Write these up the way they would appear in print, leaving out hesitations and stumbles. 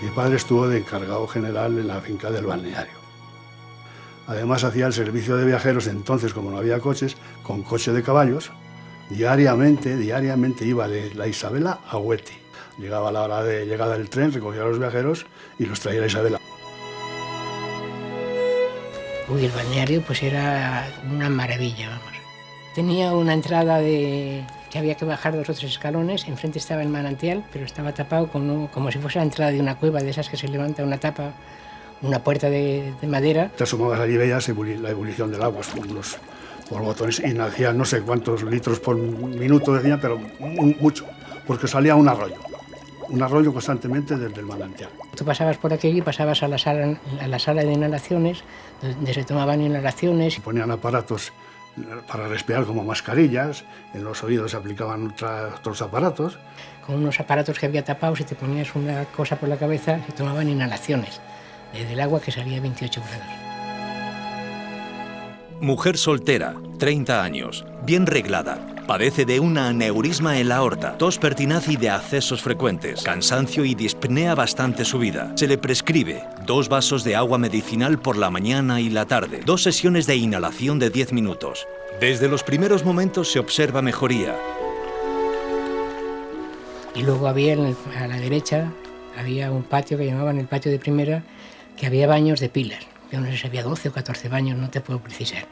Mi padre estuvo de encargado general en la finca del balneario. Además hacía el servicio de viajeros, entonces como no había coches, con coche de caballos. Diariamente iba de la Isabela a Huete. Llegaba a la hora de llegada del tren, recogía a los viajeros y los traía a la Isabela. Uy, el balneario pues era una maravilla, vamos. Tenía una entrada que había que bajar 2 o 3 escalones, enfrente estaba el manantial, pero estaba tapado como si fuese la entrada de una cueva, de esas que se levanta una tapa, una puerta de madera. Te asomabas allí y veías la ebullición del agua, unos borbotones, y nacía no sé cuántos litros por minuto, decían, pero mucho, porque salía un arroyo constantemente desde el manantial. Tú pasabas por aquí y pasabas a la sala de inhalaciones, donde se tomaban inhalaciones. Ponían aparatos para respirar como mascarillas, en los oídos se aplicaban otros aparatos. Con unos aparatos que había tapados, si te ponías una cosa por la cabeza, se tomaban inhalaciones del agua que salía a 28 grados. Mujer soltera, 30 años, bien reglada. Padece de un aneurisma en la aorta, tos pertinaz y de accesos frecuentes, cansancio y dispnea bastante subida. Se le prescribe 2 vasos de agua medicinal por la mañana y la tarde, 2 sesiones de inhalación de 10 minutos. Desde los primeros momentos se observa mejoría. Y luego había a la derecha, había un patio que llamaban el patio de primera, que había baños de pilas. Yo no sé si había 12 o 14 baños, no te puedo precisar.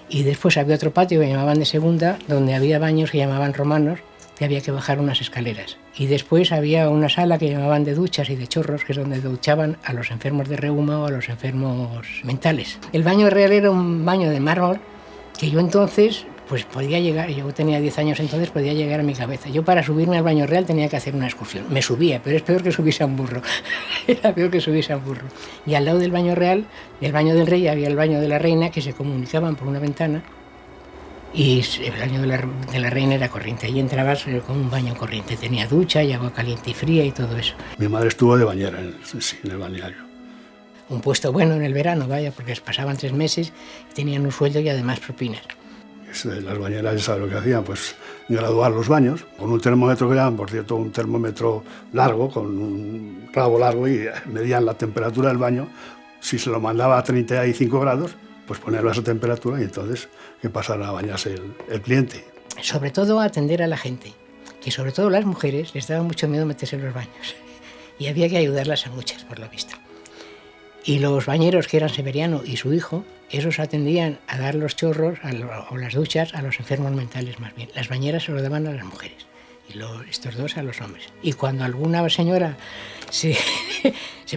Y después había otro patio que llamaban de segunda, donde había baños que llamaban romanos, que había que bajar unas escaleras. Y después había una sala que llamaban de duchas y de chorros, que es donde duchaban a los enfermos de reuma o a los enfermos mentales. El baño real era un baño de mármol que yo entonces pues podía llegar, yo tenía 10 años entonces, podía llegar a mi cabeza. Yo para subirme al baño real tenía que hacer una excursión. Me subía, pero es peor que subirse a un burro. Era peor que subirse a un burro. Y al lado del baño real, del baño del rey, había el baño de la reina, que se comunicaban por una ventana. Y el baño de la reina era corriente. Ahí entrabas con un baño corriente. Tenía ducha y agua caliente y fría y todo eso. Mi madre estuvo de bañera en el balneario. Un puesto bueno en el verano, vaya, porque pasaban 3 meses y tenían un sueldo y además propinas. Las bañeras, ¿sabes lo que hacían? Pues graduar los baños con un termómetro que llaman, por cierto, un termómetro largo, con un rabo largo, y medían la temperatura del baño. Si se lo mandaba a 35 grados, pues ponerlo a esa temperatura y entonces que pasara a bañarse el cliente. Sobre todo atender a la gente, que sobre todo las mujeres les daba mucho miedo meterse en los baños y había que ayudarlas a muchas, por lo visto. Y los bañeros, que eran Severiano y su hijo, esos atendían a dar los chorros o las duchas a los enfermos mentales más bien. Las bañeras se lo daban a las mujeres y estos dos a los hombres. Y cuando alguna señora se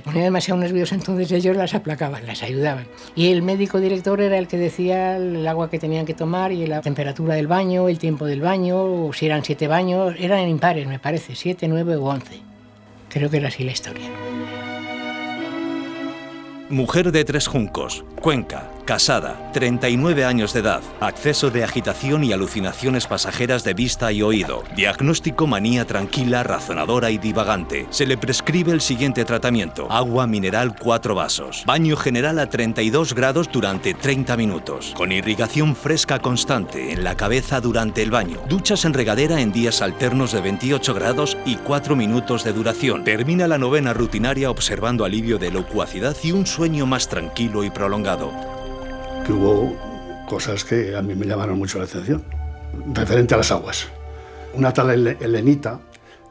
ponía demasiado nerviosa, entonces ellos las aplacaban, las ayudaban. Y el médico director era el que decía el agua que tenían que tomar y la temperatura del baño, el tiempo del baño, o si eran 7 baños, eran impares me parece, 7, 9 o 11. Creo que era así la historia. Mujer de Tres Juncos, Cuenca, casada, 39 años de edad, acceso de agitación y alucinaciones pasajeras de vista y oído, diagnóstico manía tranquila, razonadora y divagante. Se le prescribe el siguiente tratamiento: agua mineral 4 vasos, baño general a 32 grados durante 30 minutos, con irrigación fresca constante en la cabeza durante el baño, duchas en regadera en días alternos de 28 grados y 4 minutos de duración. Termina la novena rutinaria observando alivio de locuacidad y un sueño más tranquilo y prolongado. Que hubo cosas que a mí me llamaron mucho la atención, referente a las aguas. Una tal Elenita,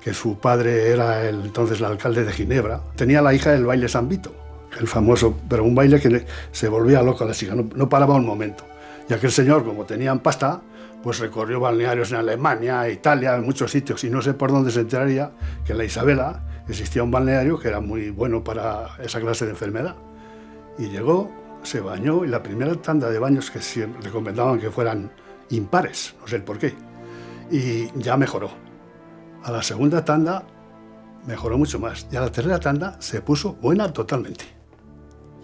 que su padre era entonces el alcalde de Ginebra, tenía la hija del baile San Vito, el famoso, pero un baile que se volvía loco a la chica, no paraba un momento. Ya que el señor, como tenían pasta, pues recorrió balnearios en Alemania, Italia, en muchos sitios, y no sé por dónde se enteraría que en la Isabela existía un balneario que era muy bueno para esa clase de enfermedad. Y llegó, se bañó, y la primera tanda de baños que siempre recomendaban que fueran impares, no sé el por qué, y ya mejoró. A la segunda tanda mejoró mucho más, y a la tercera tanda se puso buena totalmente.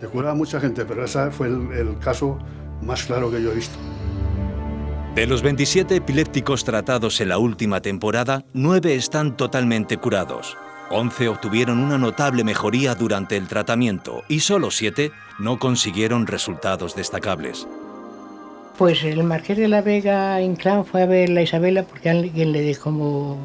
Se cura a mucha gente, pero ese fue el caso más claro que yo he visto. De los 27 epilépticos tratados en la última temporada, 9 están totalmente curados. 11 obtuvieron una notable mejoría durante el tratamiento y solo 7 no consiguieron resultados destacables. Pues el marqués de la Vega Inclán fue a ver la Isabela porque alguien le dijo, como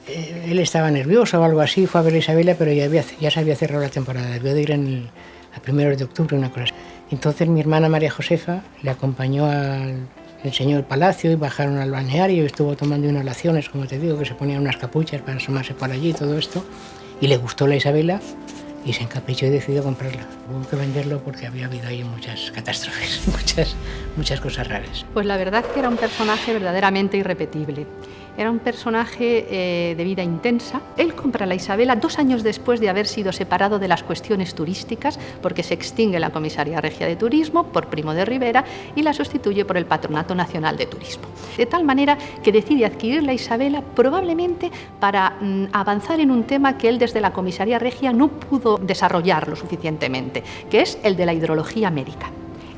Él estaba nervioso o algo así, fue a ver a Isabela, pero ya se había cerrado la temporada, debió de ir a 1 de octubre, una cosa así. Entonces mi hermana María Josefa le acompañó, le enseñó el palacio y bajaron al balneario y estuvo tomando inhalaciones, como te digo, que se ponían unas capuchas para asomarse por allí y todo esto. Y le gustó la Isabela y se encaprichó y decidió comprarla. Hubo que venderlo porque había habido ahí muchas catástrofes, muchas cosas raras. Pues la verdad que era un personaje verdaderamente irrepetible. Era un personaje de vida intensa. Él compra la Isabela 2 años después de haber sido separado de las cuestiones turísticas, porque se extingue la Comisaría Regia de Turismo por Primo de Rivera y la sustituye por el Patronato Nacional de Turismo. De tal manera que decide adquirir la Isabela probablemente para avanzar en un tema que él desde la Comisaría Regia no pudo desarrollar lo suficientemente, que es el de la hidrología médica.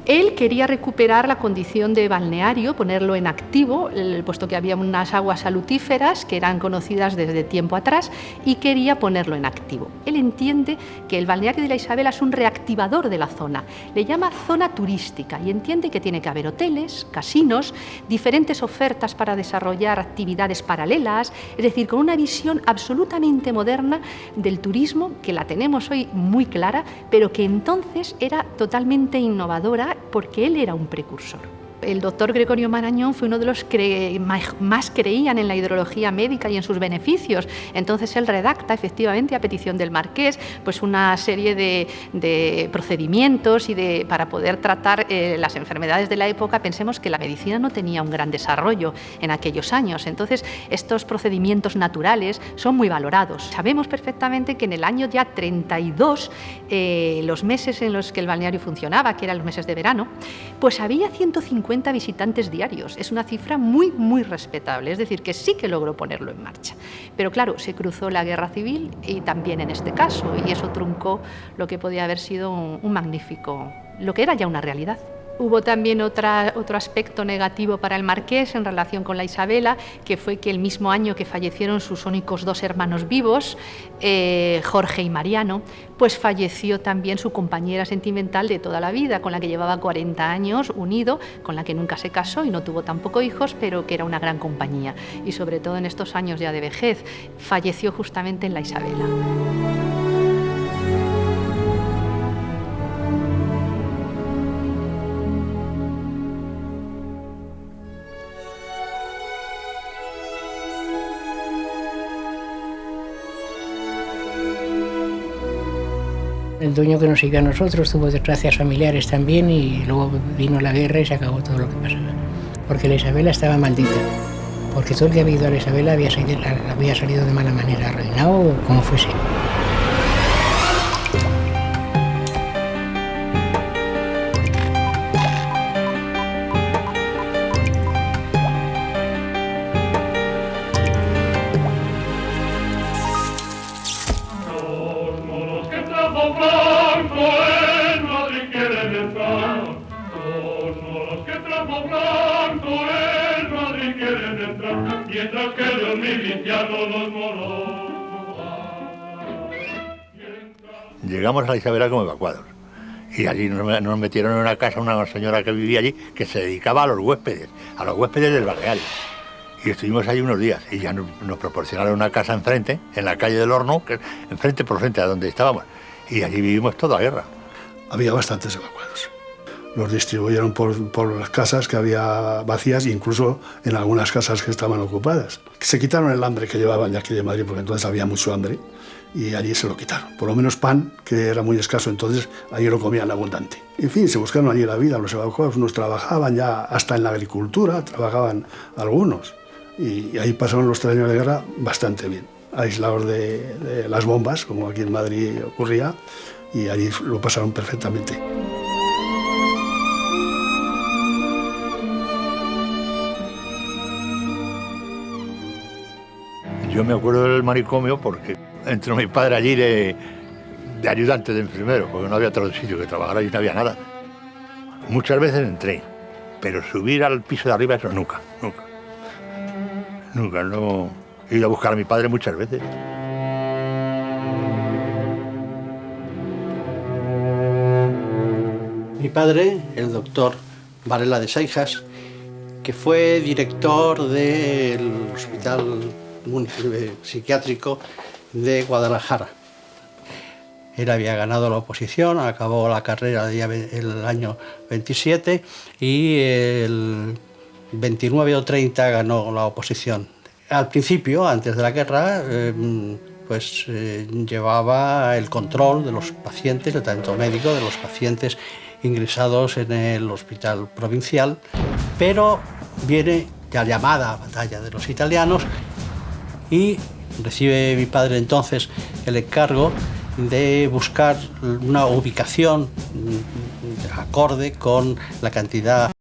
Él quería recuperar la condición de balneario, ponerlo en activo, puesto que había unas aguas salutíferas que eran conocidas desde tiempo atrás, y quería ponerlo en activo. Él entiende que el balneario de la Isabela es un reactivador de la zona, le llama zona turística y entiende que tiene que haber hoteles, casinos, diferentes ofertas para desarrollar actividades paralelas, es decir, con una visión absolutamente moderna del turismo, que la tenemos hoy muy clara, pero que entonces era totalmente innovadora, porque él era un precursor. El doctor Gregorio Marañón fue uno de los que más creían en la hidrología médica y en sus beneficios. Entonces él redacta, efectivamente, a petición del marqués, pues una serie de procedimientos para poder tratar las enfermedades de la época. Pensemos que la medicina no tenía un gran desarrollo en aquellos años. Entonces estos procedimientos naturales son muy valorados. Sabemos perfectamente que en el año ya 32, los meses en los que el balneario funcionaba, que eran los meses de verano, pues había 150 visitantes diarios. Es una cifra muy, muy respetable, es decir, que sí que logró ponerlo en marcha. Pero claro, se cruzó la guerra civil y también en este caso, y eso truncó lo que podía haber sido un magnífico, lo que era ya una realidad. Hubo también otro aspecto negativo para el marqués en relación con la Isabela, que fue que el mismo año que fallecieron sus únicos 2 hermanos vivos, Jorge y Mariano, pues falleció también su compañera sentimental de toda la vida, con la que llevaba 40 años unido, con la que nunca se casó y no tuvo tampoco hijos, pero que era una gran compañía. Y sobre todo en estos años ya de vejez, falleció justamente en la Isabela. El dueño que nos siguió a nosotros tuvo desgracias familiares también y luego vino la guerra y se acabó todo lo que pasaba. Porque la Isabela estaba maldita. Porque todo el que había ido a la Isabela había salido de mala manera, arruinado o como fuese. Llegamos a la Isabela como evacuados y allí nos metieron en una casa una señora que vivía allí que se dedicaba a los huéspedes del balneario. Y estuvimos allí unos días y ya nos proporcionaron una casa enfrente, en la calle del Horno, que enfrente por frente a donde estábamos. Y allí vivimos toda la guerra. Había bastantes evacuados. Los distribuyeron por las casas que había vacías, incluso en algunas casas que estaban ocupadas. Se quitaron el hambre que llevaban de aquí de Madrid, porque entonces había mucho hambre, y allí se lo quitaron. Por lo menos pan, que era muy escaso, entonces allí lo comían abundante. En fin, se buscaron allí la vida, los evacuados, unos trabajaban ya hasta en la agricultura, trabajaban algunos. Y ahí pasaron los 3 años de guerra bastante bien, aislados de las bombas, como aquí en Madrid ocurría, y allí lo pasaron perfectamente. Yo me acuerdo del manicomio porque entró mi padre allí de ayudante de enfermero, porque no había otro sitio que trabajara y no había nada. Muchas veces entré, pero subir al piso de arriba, eso nunca. No he ido a buscar a mi padre muchas veces. Mi padre, el doctor Varela de Seijas, que fue director del Hospital psiquiátrico de Guadalajara. Él había ganado la oposición, acabó la carrera el año 27 y el 29 o 30 ganó la oposición. Al principio, antes de la guerra, llevaba el control de los pacientes, el tratamiento médico de los pacientes ingresados en el hospital provincial, pero viene la llamada batalla de los italianos y recibe mi padre entonces el encargo de buscar una ubicación acorde con la cantidad